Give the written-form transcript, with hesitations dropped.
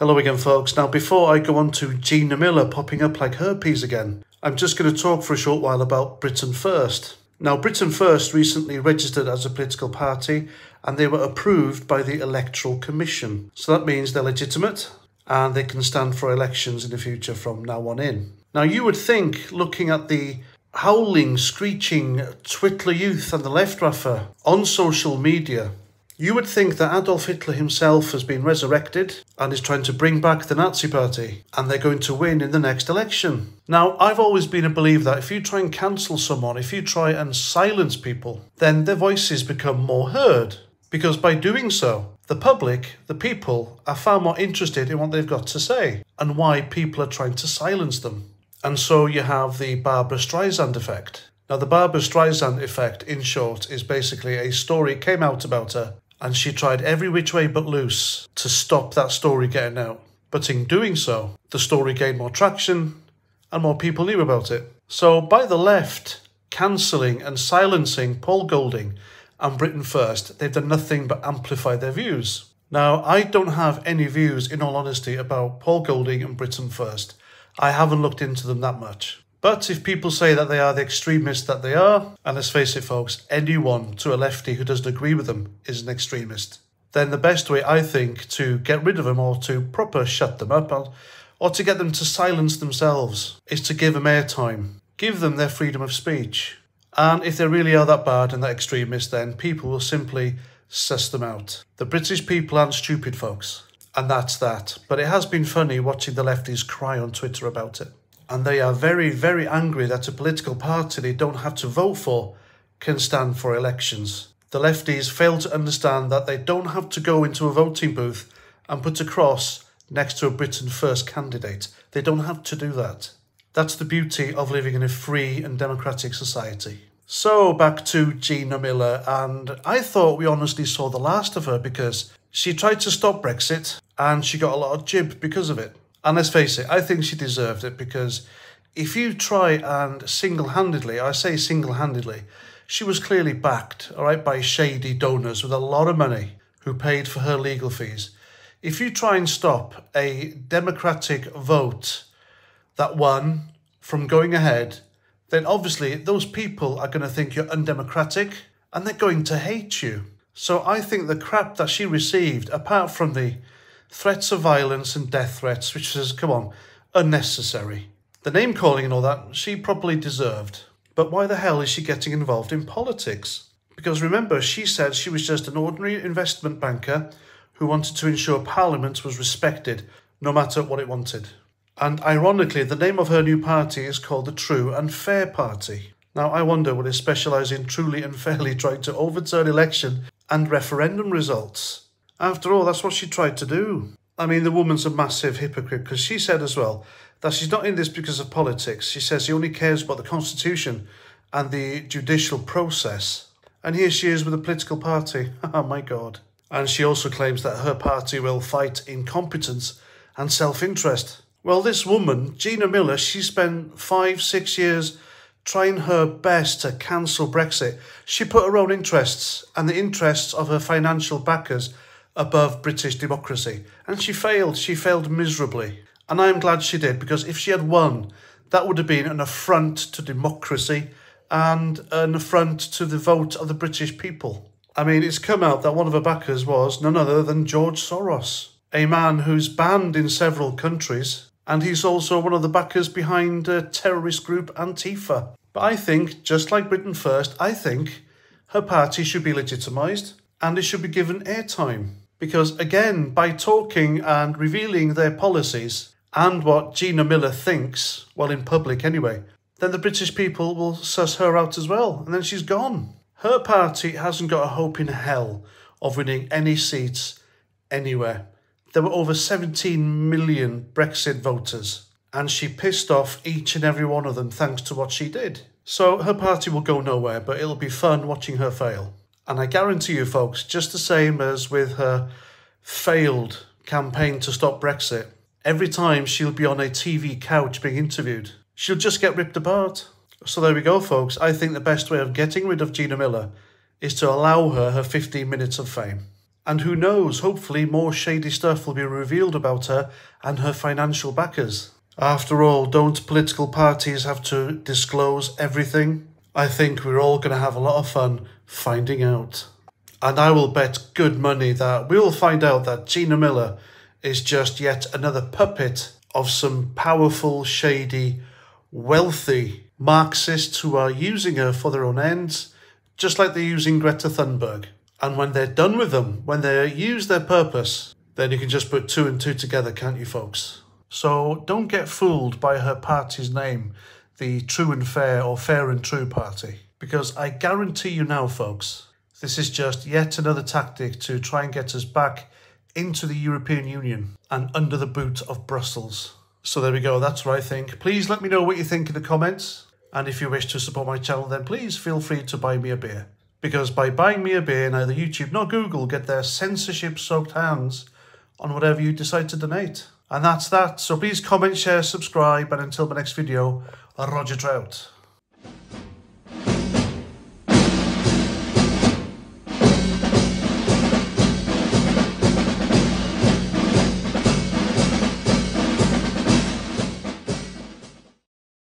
Hello again, folks. Now, before I go on to Gina Miller popping up like herpes again, I'm just going to talk for a short while about Britain First. Now, Britain First recently registered as a political party and they were approved by the Electoral Commission. So that means they're legitimate and they can stand for elections in the future from now on in. Now, you would think, looking at the howling, screeching Twitter youth and the left raffer on social media, you would think that Adolf Hitler himself has been resurrected and is trying to bring back the Nazi Party and they're going to win in the next election. Now, I've always been a believer that if you try and cancel someone, if you try and silence people, then their voices become more heard. Because by doing so, the public, the people, are far more interested in what they've got to say and why people are trying to silence them. And so you have the Barbra Streisand effect. Now, the Barbra Streisand effect, in short, is basically a story came out about her and she tried every which way but loose to stop that story getting out. But in doing so, the story gained more traction and more people knew about it. So by the left cancelling and silencing Paul Golding and Britain First, they've done nothing but amplify their views. Now, I don't have any views, in all honesty, about Paul Golding and Britain First. I haven't looked into them that much. But if people say that they are the extremists that they are, and let's face it, folks, anyone to a lefty who doesn't agree with them is an extremist, then the best way, I think, to get rid of them or to proper shut them up or to get them to silence themselves is to give them airtime. Give them their freedom of speech. And if they really are that bad and that extremist, then people will simply suss them out. The British people aren't stupid, folks. And that's that. But it has been funny watching the lefties cry on Twitter about it. And they are very, very angry that a political party they don't have to vote for can stand for elections. The lefties fail to understand that they don't have to go into a voting booth and put a cross next to a Britain First candidate. They don't have to do that. That's the beauty of living in a free and democratic society. So back to Gina Miller, and I thought we honestly saw the last of her because she tried to stop Brexit and she got a lot of jib because of it. And let's face it, I think she deserved it because if you try and single-handedly, I say single-handedly, she was clearly backed, all right, by shady donors with a lot of money who paid for her legal fees. If you try and stop a democratic vote that won from going ahead, then obviously those people are going to think you're undemocratic and they're going to hate you. So I think the crap that she received, apart from the threats of violence and death threats, which is, come on, unnecessary. The name calling and all that, she probably deserved. But why the hell is she getting involved in politics? Because remember, she said she was just an ordinary investment banker who wanted to ensure Parliament was respected, no matter what it wanted. And ironically, the name of her new party is called the True and Fair Party. Now, I wonder, will it specialise in truly and fairly trying to overturn election and referendum results? After all, that's what she tried to do. I mean, the woman's a massive hypocrite because she said as well that she's not in this because of politics. She says she only cares about the Constitution and the judicial process. And here she is with a political party. Oh, my God. And she also claims that her party will fight incompetence and self-interest. Well, this woman, Gina Miller, she spent 5-6 years trying her best to cancel Brexit. She put her own interests and the interests of her financial backers above British democracy. And she failed miserably. And I'm glad she did, because if she had won, that would have been an affront to democracy and an affront to the vote of the British people. I mean, it's come out that one of her backers was none other than George Soros, a man who's banned in several countries. And he's also one of the backers behind terrorist group Antifa. But I think, just like Britain First, I think her party should be legitimised and it should be given airtime. Because again, by talking and revealing their policies and what Gina Miller thinks, well, in public anyway, then the British people will suss her out as well. And then she's gone. Her party hasn't got a hope in hell of winning any seats anywhere. There were over 17 million Brexit voters, and she pissed off each and every one of them thanks to what she did. So her party will go nowhere, but it'll be fun watching her fail. And I guarantee you, folks, just the same as with her failed campaign to stop Brexit, every time she'll be on a TV couch being interviewed, she'll just get ripped apart. So there we go, folks. I think the best way of getting rid of Gina Miller is to allow her 15 minutes of fame. And who knows, hopefully more shady stuff will be revealed about her and her financial backers. After all, don't political parties have to disclose everything? I think we're all going to have a lot of fun finding out. And I will bet good money that we will find out that Gina Miller is just yet another puppet of some powerful, shady, wealthy Marxists who are using her for their own ends, just like they're using Greta Thunberg. And when they're done with them, when they use their purpose, then you can just put two and two together, can't you, folks? So don't get fooled by her party's name, the True and Fair or Fair and True Party. Because I guarantee you now, folks, this is just yet another tactic to try and get us back into the European Union and under the boot of Brussels. So there we go, that's what I think. Please let me know what you think in the comments. And if you wish to support my channel, then please feel free to buy me a beer. Because by buying me a beer, neither YouTube nor Google get their censorship-soaked hands on whatever you decide to donate. And that's that. So please comment, share, subscribe, and until my next video, Roger Trout.